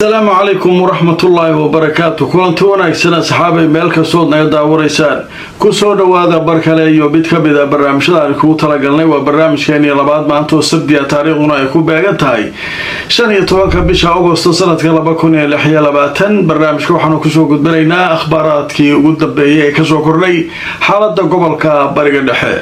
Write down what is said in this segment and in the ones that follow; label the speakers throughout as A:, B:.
A: السلام عليكم ورحمة الله وبركاته. كنت وناكسنا أصحابي ميلك صوتنا يداوريسان كسو دوادا بركاليو بيتكبدا برنامج داركو تلقلني وبرنامج كاني لبعض ما أنتو سبديا تاريخنا يكو باقتهاي شان يتوقع بشا أغسطس سنة كالباكوني لحيا لباتن برنامج كوحانو كسو قد برينا أخبارات كي قد بيهي كسو كورني حالة قبل كبارق الدحي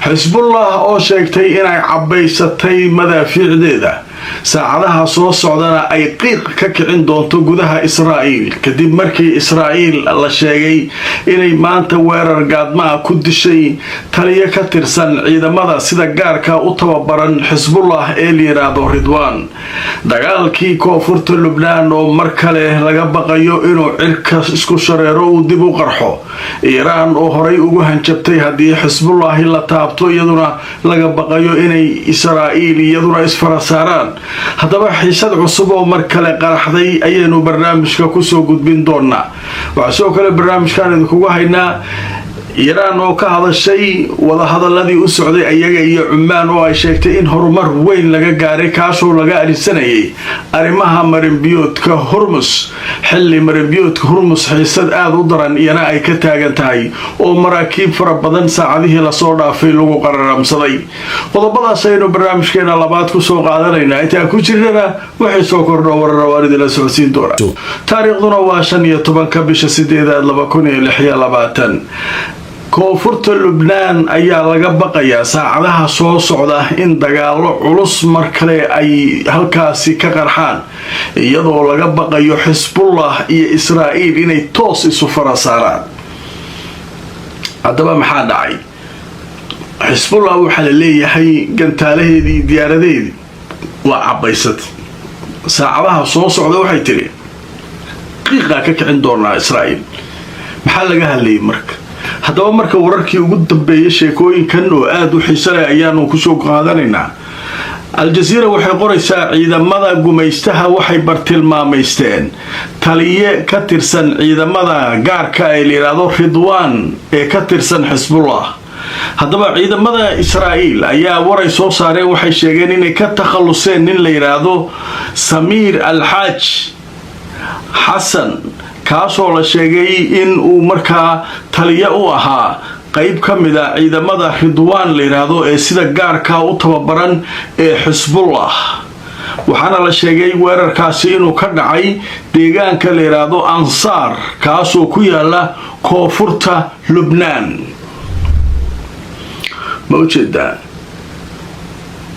A: حزب الله أو شيكتي إناي عبايستي مدافع ديدا saacadaha soo socdana ay qiiq ka kicin doonto gudaha Israa'iil kadib markii Israa'iil la sheegay inay maanta weerar gaadma ku dishay taliye ka tirsan ciidamada sida gaarka u tababaran Xisbullah ee liiraado Ridwan dagaalkii koonfurta Lubnaan oo mar kale laga baqayo inuu cirka isku shareero uu dib u qarxo Iiraan oo horay ugu hanjabtay hadii Xisbullah la taabto iyaduna laga baqayo inay Israa'iil iyaduna isfarasaaraan haddaba xiisad cusub oo mar kale qaraxday ayaynu barnaamijka ku soo gudbin doonaa waxa soo kale barnaamijkan idinku haynaa Iiraan oo ka hadashay wada hadaladii u socday ayaga iyo Cumaan oo ay sheegtay in horumar weyn laga gaaray kaasoo laga arisanayay arimaha marinbiyoodka Hormuz xilli marinbiyoodka Hormuz xiisad aad u daran iyana ay ka taagan tahay oo maraakiib fara badan saacadihii la soo dhaafay lagu qararamsaday qodobadaas aynu barnaamijkeena labaad ku soo qaadanaynaa inta ku jirnaa waxay soo kordho wararwaanida la socodsiin doona taariikhduna waa 15 bisha 8 2026 koonfurta Lubnaan ayaa laga baqayaa saacadaha soo socda in dagaalo culus mar kale ay halkaasi ka qarxaan iyadoo laga baqayo Xisbullah iyo Israa'iil inay toos isu farasaaraan haddaba maxaa dhacay Xisbullah waxa la leeyahay gantaalaheedii diyaaradeedii waa cabaysad saacadaha soo socda waxay tiri qiiqa ka kicin doonaa Israa'iil maxaa laga hadlayay marka haddaba marka wararkii ugu dambeeyay sheekooyinkan oo aad u xiiso leh ayaanu ku soo qaadanaynaa Al-Jazeera waxay qoraysaa ciidamada gumaystaha waxay bartilmaameysteen taliye ka tirsan ciidamada gaarka ee liiraado Ridwan ee ka tirsan Xisbullah haddaba ciidamada Israa'iil ayaa waray soo saareen waxay sheegeen inay ka takhaluseen nin la yiraahdo Samir al-Haj Hassan kaasoo la sheegay in uu markaa taliye u ahaa qayb ka mid ah ciidamada Ridwan la yiraahdo ee sida gaarka u tababaran ee Xisbullah waxaana la sheegay weerarkaasi inuu ka dhacay deegaanka la yiraahdo Ansar kaasoo ku yaala koonfurta Lubnaan mawjada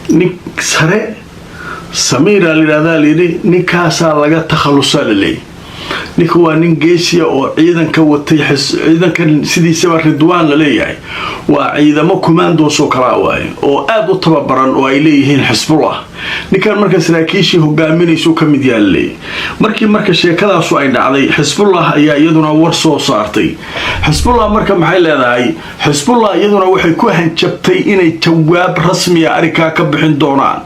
A: nik sare Samira la yiraahdo ninkaasa laga takhalusalay ninka waa nin geesiya oo ciidanka watay ciidankan sidiisaba Ridwan la leeyahay waa ciidamo commandos oo kala waay oo aad u tababaran oo ay leeyihiin Xisbullah ninkan marka saraakiishii hogaaminayso ka mid yaallay markii sheekadaas ay dhacday Xisbullah ayaa iyaduna war soo saartay Xisbullah marka maxay leedahay Xisbullah iyaduna waxay ku hanjabtay inay jawaab rasmi ah arika ka bixin doonaan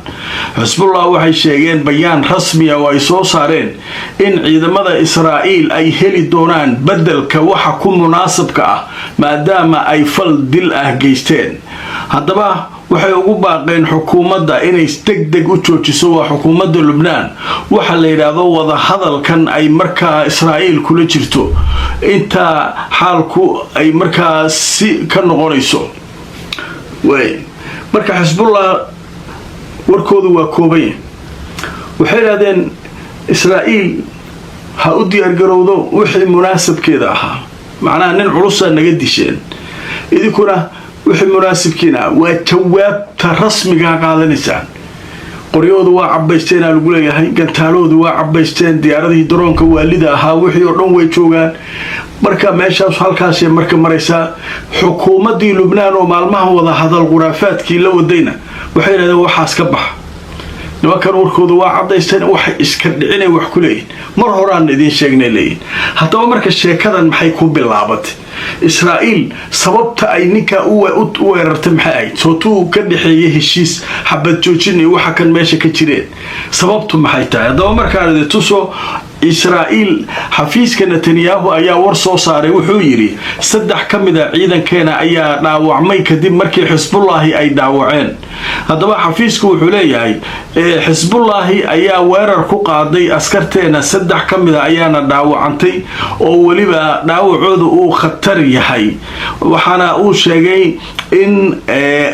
A: Xisbullah waxay sheegeen bayaan rasmi ah oo ay soo saareen in ciidamada Israa'iil ay heli doonaan bedelka waxa ku munaasabka ah maadaama ay fal dil ah geysteen haddaba waxay ugu baaqeen xukuumadda inay degdeg u joojiso waa xukuumadda Lubnaan waxa la yiraahdo wada hadalkan ay markaa Israa'iil kula jirto inta xaalku ay markaa si ka noqonayso way marka Xisbullah warkoodu waa koobay waxay yiraahdeen Israa'iil ha u diyaar garowdo wixii munaasabkeeda ahaa macnaha nin culus naga disheen idinkuna wixii munaasabkiina waa jawaabta rasmiga qaadanaysan qoriyoodu waa cabaysteen lagu leeyahay gantaaloodu waa cabaysteen diyaaradii droonka waalida ahaa wixii oo dhan way joogaan marka meeshaas halkaas ay marka maraysaa xukuumadii Lubnaan oo maalmaha wada hadal quraafaadkii la wadayna waxay yiraahdeen waxaas ka bax nimankan warkoodu waa cadaysteen wax iska dhicinay wax ku leeyihiin mar horaan idin sheegnay leeyihiin haddaba marka sheekadan maxay ku bilaabatay Israa'iil sababta ay ninka u weerartay maxay ahayd sootuu ka dhaxeeyay heshiis xabad joojin iyo waxa kan meesha ka jireen sababtu maxay tahay haddaba markaan tuso إسرائيل حفيز نتنياهو أيا ورصو صاري وحويري صدح كمدا عيدا كان أيا داوعمي كدب مركي حزب الله أي داوعين هذا حفيزك وحولي حزب الله أيا ويرر كقاضي أسكرتين صدح كمدا أيانا داوعنتي ووليبا داوعود أو خطر يحي وحانا أو شيء إن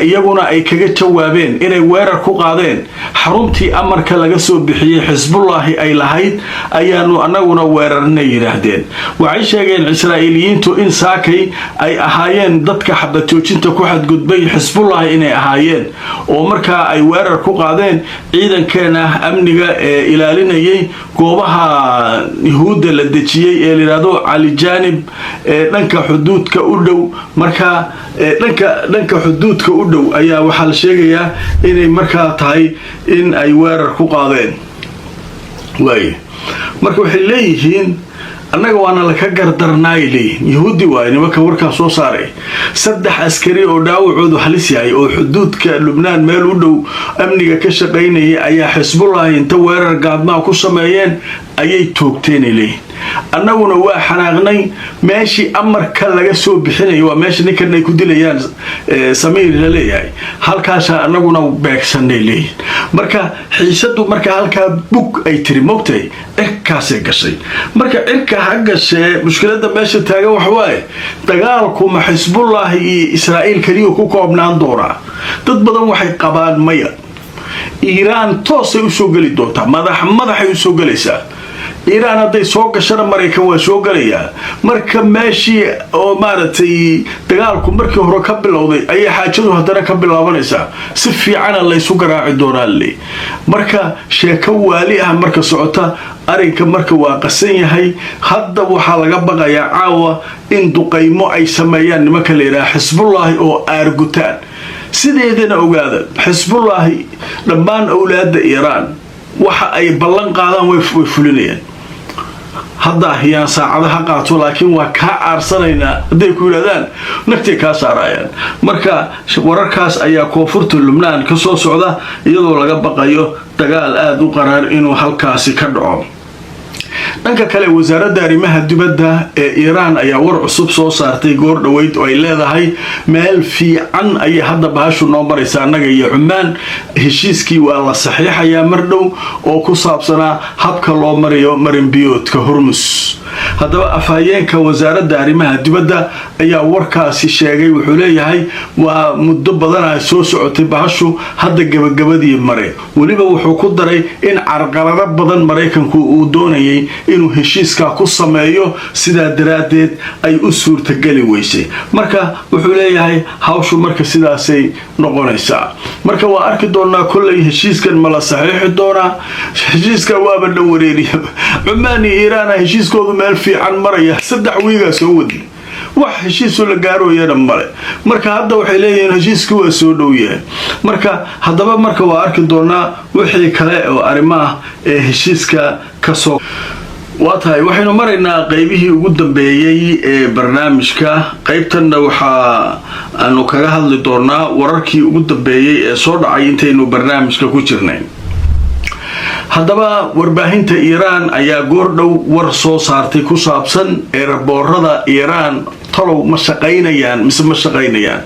A: يجونا أي كجت جوابين إن ويرر كقاضين حرمتي أمر كلاجسو بحي حزب الله أي لهيد أيانو أناونا ويررنا يرهدين وعيش جين إسرائيليين تو إن ساكي أي أهايين ضدك حبتوجين تكوحد قد بي حزب الله إن أهايين ومركا أي ويرر كقاضين عيدا كان أمنية إلى لنا يي قوبها يهود للدجية اللي رادو على جانب لنك حدود كأولو مركا لنك حدود كأولو أيا وحال شيء إن مركا تاي إن أي ويرر كقاضين واي marka waxay leeyihiin annaga waana la ka gardarnaayay yahuudi waayna marka warka soo saaray saddex askari oo dhaawacoodu halis yahay oo xuduudka Lubnaan meel u dhow amniga ka shaqeynayay ayaa Xisbullah inta weerar gaadma ku sameeyeen ayay toogteen leeyihiin annaguna waa xanaaqnay meeshii amarka laga soo bixinay waa meeshii ninkan ay ku dilayaan Samiir la leeyahay halkaas annaguna beegsanay leeyihiin marka xiisadu marka halka bug ay tiri moogtay irkaas ay gashay marka irka hagashe mushkilada meesha taagan wax waaye dagaalku ma Xisbullah iyo Israa'iil kaliya ku koobnaan doona dad badan waxay qabaan maya Iiraan toos ay u soo gali doontaa madaxay u soo galaysaa إيران هذي سوق الشرق مريكا وسوق ليا مركب ماشي أو مارتي تقالكم مركب هو كبل أوضي أي حاجة هذا كبل أوانيسا سفي عنا اللي سوق راعي الدور اللي مركب شيكوا عليها مركب صعوتها أريك مركب واقسين هاي هذا وحلقة بقى يا عاوة إن دقيمو أي سميان مكليرا حزب الله أو أرجوتان سيدنا أوجاد حزب الله لما أولاد إيران waxa ay ballan qaadaan way fulinayaan hadda ayaa saacadaha qaato laakiin waa ka aarsanayna haday ku yiraahdaan naftii ka saarayaan marka wararkaas ayaa koonfurta Lubnaan ka soo socda iyadoo laga baqayo dagaal aad u qaraar inuu halkaasi ka dhaco dhanka kale wasaaradda arrimaha dibadda ee Iiraan ayaa war cusub soo saartay goor dhaweyd oo ay leedahay meel fiican ay hadda baashu noo maraysa anaga iyo Cumaan heshiiskii waa la saxiixayaa mar dhow oo ku saabsanaa habka loo mariyo marin biyoodka Hormuz haddaba afhayeenka wasaaradda arrimaha dibadda ayaa warkaasi sheegay wuxuu leeyahay waa muddo badan ay soo socotay baashu hadda gabagabadii maray waliba wuxuu ku daray in carqalado badan Mareykanku uu doonayay inuu heshiiska ku sameeyo sida daraadeed ay u suurta gali weysay marka wuxuu leeyahay hawshu marka sidaasay noqonaysaa marka waa arki doonaa kulay heshiiskan ma la saxiixi doonaa heshiiska waaba dhawareeriyo Cumaan iyo Iiraan heshiiskoodu meel fiican maraya saddex wiiga soo wadi wax heshiis la gaaro yeena male marka hadda waxay leeyihiin heshiisku waa soo dhow yahay marka hadaba marka waa arki doonaa wixii kale oo arrimaha ee heshiiska ka soo waatahay waxaynu maraynaa qaybihii ugu dambeeyay ee barnaamijka qaybtanna waxa aanu kaga hadli doonaa wararkii ugu dambeeyay ee soo dhacay intaynu barnaamijka ku jirnay haddaba warbaahinta Iiraan ayaa goor dhow war soo saartay ku saabsan eeraboorada Iiraan talow ma shaqaynayaan mise ma shaqaynayaan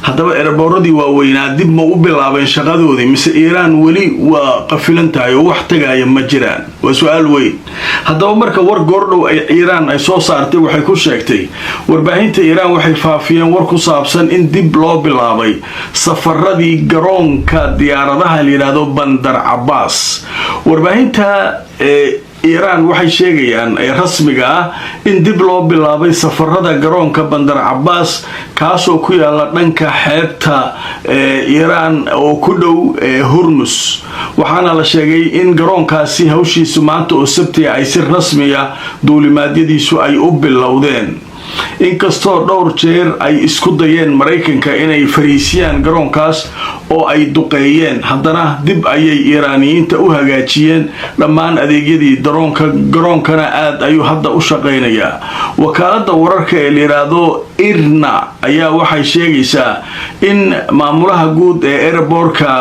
A: haddaba eeraboorradii waaweynaa dib ma u bilaabeen shaqadoodii mise Iiraan weli waa qafilan tahay oo wax tagaaya ma jiraan waa su'aal weyn haddaba marka war goordhow ay Iiraan ay soo saartay waxay ku sheegtay warbaahinta Iiraan waxay faafiyeen war ku saabsan in dib loo bilaabay safaradii garoonka diyaaradaha la yiraahdo Bandar Abbas warbaahinta Iiraan waxay sheegayaan ay rasmiga ah in dib loo bilaabay safarada garoonka Bandar Abbas kaasoo ku yaala dhanka xeebta Iiraan oo ku dhow Hormuz waxaana la sheegay in garoonkaasi hawshiisu maanta oo Sabti ay si rasmi ah duulimaadyadiisu ay u bilowdeen inkastoo dhowr jeer ay isku dayeen Mareykanka inay fariisiyaan garoonkaas oo ay duqeeyeen haddana dib ayay iiraaniyiinta u hagaajiyeen dhammaan adeegyadii garoonkana aad ayuu hadda u shaqaynayaa. wakaalada wararka ee layiraahdo IRNA ayaa waxay sheegaysaa in maamulaha guud ee airportka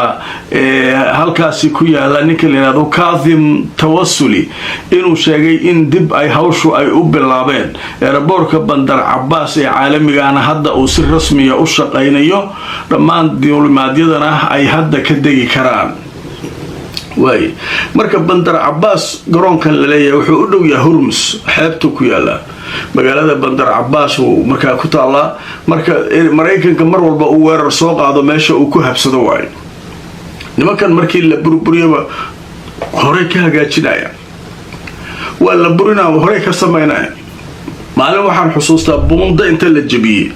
A: halkaasi ku yaala ninka layiraahdo Kazim Tawassuli inuu sheegay in dib ay hawshu ay u bilaabeen airportka Bandar Abbas ee caalamigaana hadda uu si rasmi ah u shaqaynayo dhammaan duulimaadyadana ay hadda ka degi karaan. way marka Bandar Abbas garoonkan la leeyahay wuxuu u dhow yahay Hormuz xeebta ku yaala magaalada Bandar Abbas oo markaa ku taala marka Mareykanka mar walba uu weerar soo qaado meesha uu ku habsado way nimankan markii la burburiyaba hore ka hagaajinaya waa la burinaa hore ka sameynaa. maalin waxaan xusuustaa buunda inta la jabiyay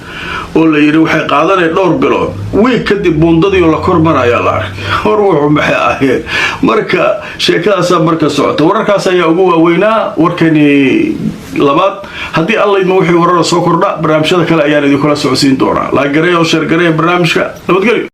A: oo la yiri waxay qaadanay dhowr bilood week kadib buundadii la kormaraya la arkay hor wuxuu maxay ahayd marka sheekadaas marka socota wararkaas ayaa ugu waaweynaa warkani labaad haddii alla idmo wixii warar soo kordha barnaamijyada kale ayaan idin kula socodsiin doonaa la gareeyo share gareeyo barnaamijka nabadgelyo.